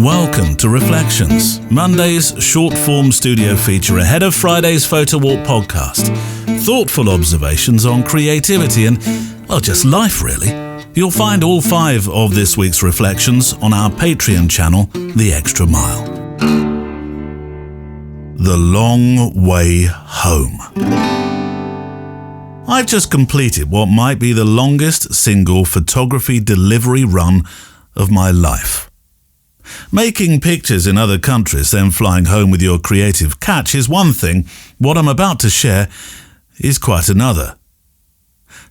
Welcome to Reflections, Monday's short-form studio feature ahead of Friday's Photo Walk podcast. Thoughtful observations on creativity and, well, just life, really. You'll find all 5 of this week's reflections on our Patreon channel, The Extra Mile. The Long Way Home. I've just completed what might be the longest single photography delivery run of my life. Making pictures in other countries, then flying home with your creative catch is one thing. What I'm about to share is quite another.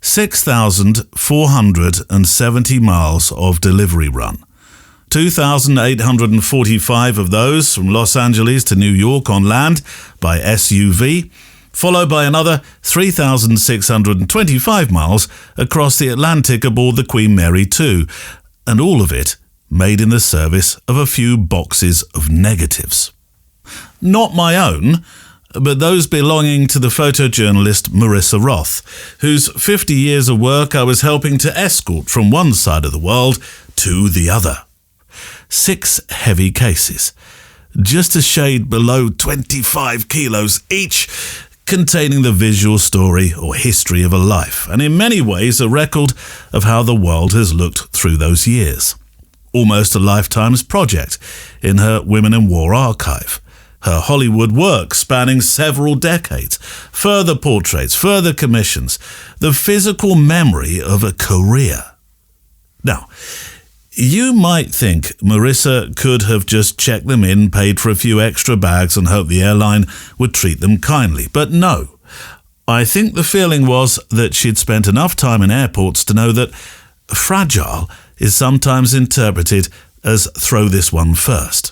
6,470 miles of delivery run. 2,845 of those from Los Angeles to New York on land by SUV, followed by another 3,625 miles across the Atlantic aboard the Queen Mary 2, and all of it made in the service of a few boxes of negatives. Not my own, but those belonging to the photojournalist Marissa Roth, whose 50 years of work I was helping to escort from one side of the world to the other. 6 heavy cases, just a shade below 25 kilos each, containing the visual story or history of a life, and in many ways a record of how the world has looked through those years. Almost a lifetime's project in her Women in War archive. Her Hollywood work spanning several decades, further portraits, further commissions, the physical memory of a career. Now, you might think Marissa could have just checked them in, paid for a few extra bags and hoped the airline would treat them kindly. But no, I think the feeling was that she'd spent enough time in airports to know that fragile is sometimes interpreted as throw this one first.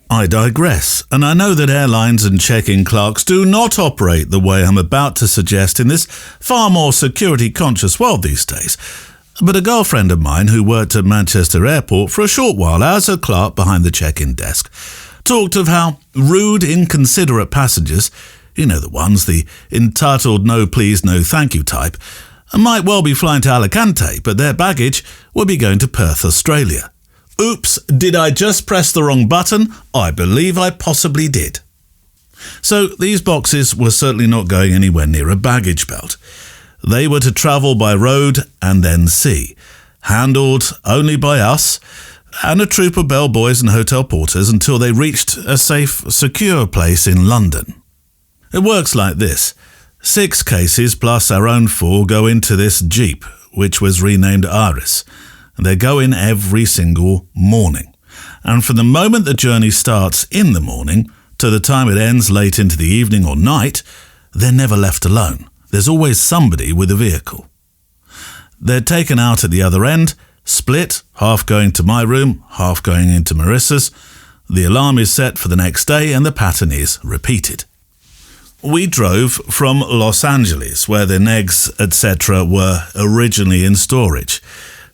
I digress, and I know that airlines and check-in clerks do not operate the way I'm about to suggest in this far more security-conscious world these days. But a girlfriend of mine who worked at Manchester Airport for a short while as a clerk behind the check-in desk talked of how rude, inconsiderate passengers, you know the ones, the entitled no please, no thank you type, might well be flying to Alicante, but their baggage would be going to Perth, Australia. Oops, did I just press the wrong button? I believe I possibly did. So these boxes were certainly not going anywhere near a baggage belt. They were to travel by road and then sea, handled only by us and a troop of bellboys and hotel porters until they reached a safe, secure place in London. It works like this. 6 cases plus our own 4 go into this Jeep, which was renamed Iris. They go in every single morning. And from the moment the journey starts in the morning to the time it ends late into the evening or night, they're never left alone. There's always somebody with a vehicle. They're taken out at the other end, split, half going to my room, half going into Marissa's. The alarm is set for the next day and the pattern is repeated. We drove from Los Angeles, where the negs, etc. were originally in storage,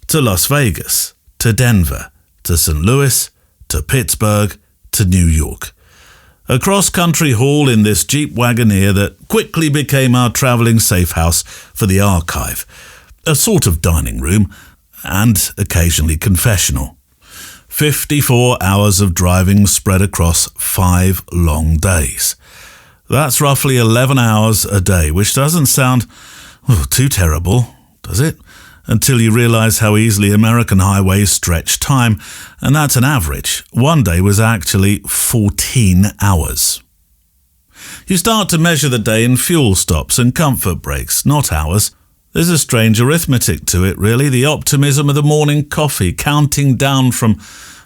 to Las Vegas, to Denver, to St. Louis, to Pittsburgh, to New York. A cross-country haul in this Jeep Wagoneer that quickly became our travelling safe house for the archive, a sort of dining room and occasionally confessional. 54 hours of driving spread across 5 long days. That's roughly 11 hours a day, which doesn't sound too terrible, does it? Until you realise how easily American highways stretch time, and that's an average. One day was actually 14 hours. You start to measure the day in fuel stops and comfort breaks, not hours. There's a strange arithmetic to it, really, the optimism of the morning coffee, counting down from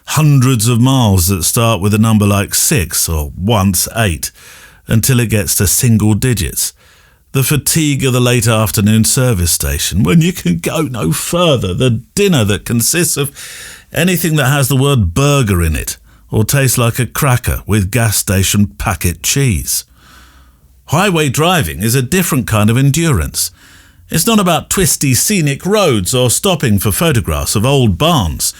hundreds of miles that start with a number like 6 or once 8. Until it gets to single digits. The fatigue of the late afternoon service station, when you can go no further. The dinner that consists of anything that has the word burger in it, or tastes like a cracker with gas station packet cheese. Highway driving is a different kind of endurance. It's not about twisty scenic roads or stopping for photographs of old barns.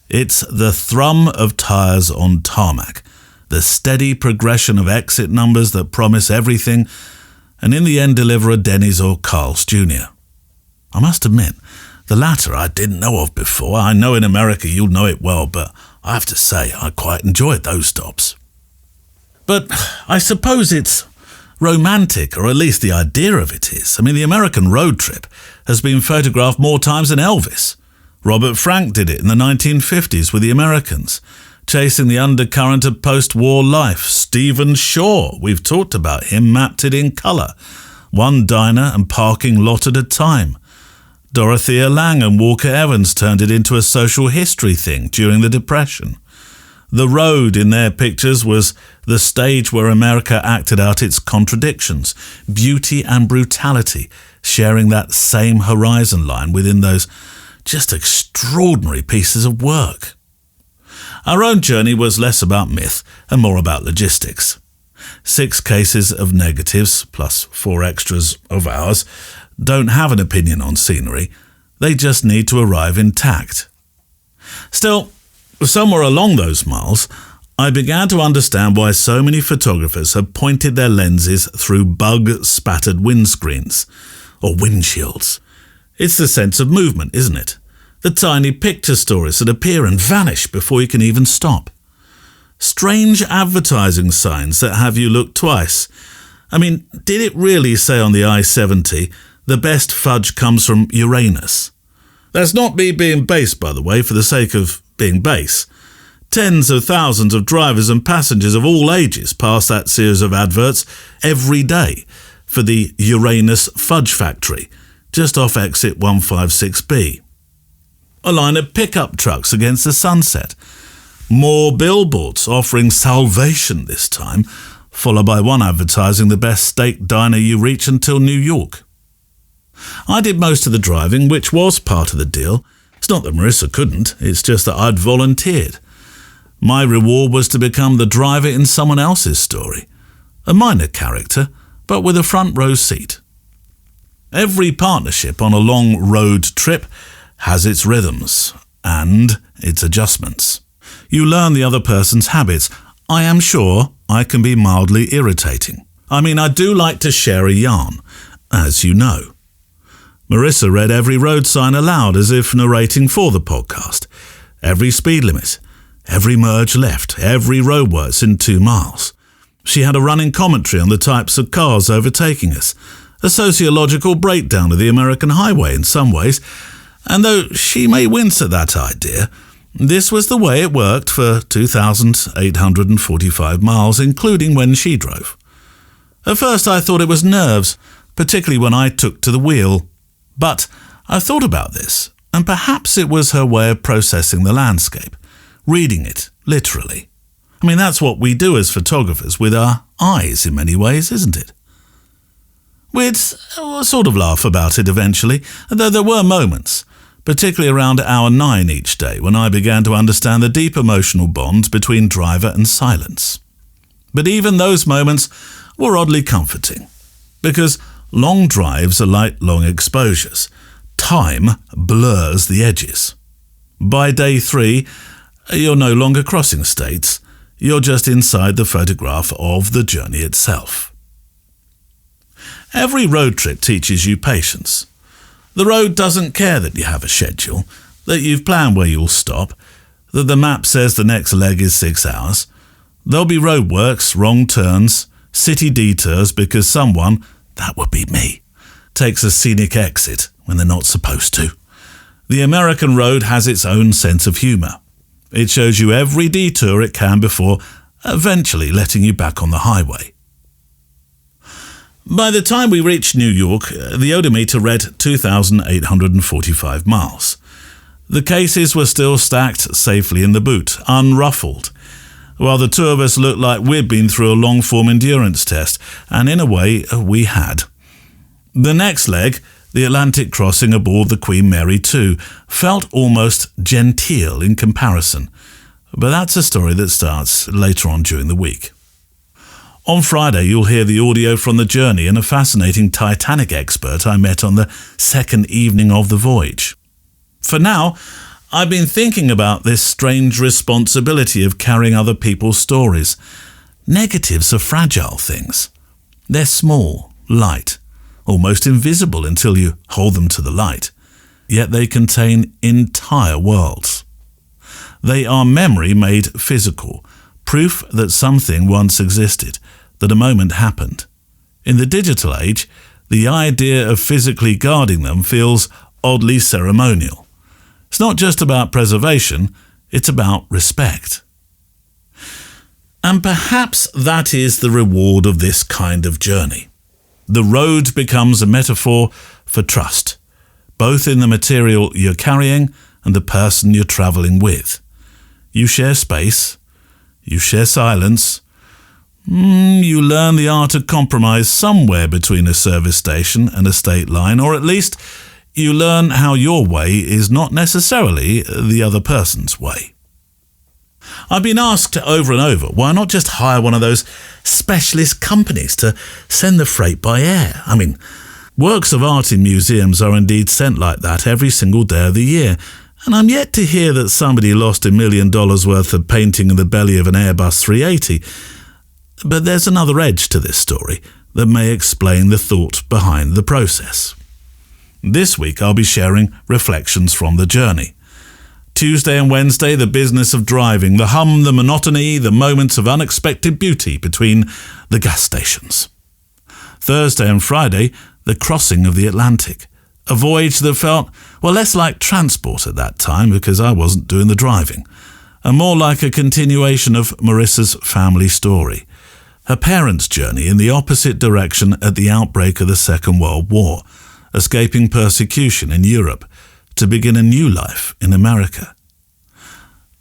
It's the thrum of tyres on tarmac. The steady progression of exit numbers that promise everything and in the end deliver a Denny's or Carl's Jr. I must admit, The latter I didn't know of before. I know in America you'll know it well, but I have to say I quite enjoyed those stops. But I suppose it's romantic, or at least the idea of it is. I mean, the American road trip has been photographed more times than Elvis. Robert Frank did it in the 1950s with the Americans, chasing the undercurrent of post-war life. Stephen Shaw, we've talked about him, mapped it in colour, one diner and parking lot at a time. Dorothea Lange and Walker Evans turned it into a social history thing during the Depression. The road in their pictures was the stage where America acted out its contradictions, beauty and brutality, sharing that same horizon line within those just extraordinary pieces of work. Our own journey was less about myth and more about logistics. 6 cases of negatives, plus 4 extras of ours, don't have an opinion on scenery. They just need to arrive intact. Still, somewhere along those miles, I began to understand why so many photographers have pointed their lenses through bug-spattered windscreens, or windshields. It's the sense of movement, isn't it? The tiny picture stories that appear and vanish before you can even stop. Strange advertising signs that have you look twice. I mean, did it really say on the I-70, the best fudge comes from Uranus? That's not me being base, by the way, for the sake of being base. Tens of thousands of drivers and passengers of all ages pass that series of adverts every day for the Uranus Fudge Factory, just off exit 156B. A line of pickup trucks against the sunset. More billboards offering salvation this time, followed by one advertising the best steak diner you reach until New York. I did most of the driving, which was part of the deal. It's not that Marissa couldn't, it's just that I'd volunteered. My reward was to become the driver in someone else's story. A minor character, but with a front row seat. Every partnership on a long road trip has its rhythms and its adjustments. You learn the other person's habits. I am sure I can be mildly irritating. I mean, I do like to share a yarn, as you know. Marissa read every road sign aloud as if narrating for the podcast. Every speed limit, every merge left, every roadworks in 2 miles. She had a running commentary on the types of cars overtaking us, a sociological breakdown of the American highway in some ways, and though she may wince at that idea, this was the way it worked for 2,845 miles, including when she drove. At first I thought it was nerves, particularly when I took to the wheel. But I thought about this, and perhaps it was her way of processing the landscape, reading it, literally. I mean, that's what we do as photographers with our eyes in many ways, isn't it? We'd sort of laugh about it eventually, though there were moments, particularly around hour 9 each day, when I began to understand the deep emotional bond between driver and silence. But even those moments were oddly comforting, because long drives are like long exposures. Time blurs the edges. By day 3, you're no longer crossing states, you're just inside the photograph of the journey itself. Every road trip teaches you patience. The road doesn't care that you have a schedule, that you've planned where you'll stop, that the map says the next leg is 6 hours. There'll be roadworks, wrong turns, city detours because someone, that would be me, takes a scenic exit when they're not supposed to. The American road has its own sense of humour. It shows you every detour it can before eventually letting you back on the highway. By the time we reached New York, the odometer read 2,845 miles. The cases were still stacked safely in the boot, unruffled, while the 2 of us looked like we'd been through a long-form endurance test, and in a way, we had. The next leg, the Atlantic crossing aboard the Queen Mary 2, felt almost genteel in comparison, but that's a story that starts later on during the week. On Friday, you'll hear the audio from the journey and a fascinating Titanic expert I met on the second evening of the voyage. For now, I've been thinking about this strange responsibility of carrying other people's stories. Negatives are fragile things. They're small, light, almost invisible until you hold them to the light. yet they contain entire worlds. They are memory made physical, proof that something once existed, that a moment happened. In the digital age, the idea of physically guarding them feels oddly ceremonial. It's not just about preservation, it's about respect. And perhaps that is the reward of this kind of journey. The road becomes a metaphor for trust, both in the material you're carrying and the person you're travelling with. You share space, you share silence, you learn the art of compromise somewhere between a service station and a state line, or at least you learn how your way is not necessarily the other person's way. I've been asked over and over, why not just hire one of those specialist companies to send the freight by air? I mean, works of art in museums are indeed sent like that every single day of the year, and I'm yet to hear that somebody lost $1 million worth of painting in the belly of an Airbus 380. But there's another edge to this story that may explain the thought behind the process. This week I'll be sharing reflections from the journey. Tuesday and Wednesday, the business of driving, the hum, the monotony, the moments of unexpected beauty between the gas stations. Thursday and Friday, the crossing of the Atlantic, a voyage that felt, well, less like transport at that time because I wasn't doing the driving, and more like a continuation of Marissa's family story. Her parents' journey in the opposite direction at the outbreak of the Second World War, escaping persecution in Europe to begin a new life in America.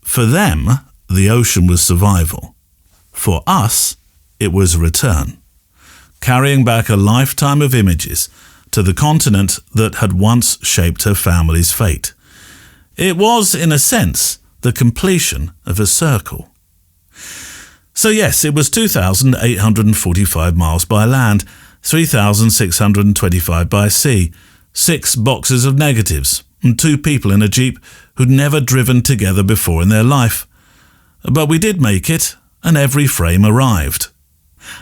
For them, the ocean was survival. For us, it was return, carrying back a lifetime of images to the continent that had once shaped her family's fate. It was, in a sense, the completion of a circle. So yes, it was 2,845 miles by land, 3,625 by sea, 6 boxes of negatives, and 2 people in a Jeep who'd never driven together before in their life. But we did make it, and every frame arrived.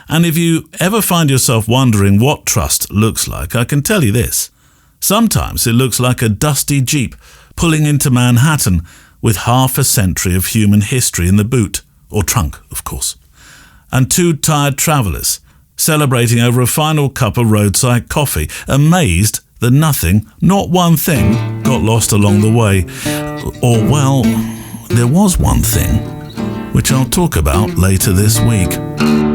And if you ever find yourself wondering what trust looks like, I can tell you this. Sometimes it looks like a dusty Jeep pulling into Manhattan with half a century of human history in the boot, or trunk, of course, and 2 tired travellers celebrating over a final cup of roadside coffee, amazed that nothing, not one thing, got lost along the way. Or, well, there was one thing, which I'll talk about later this week.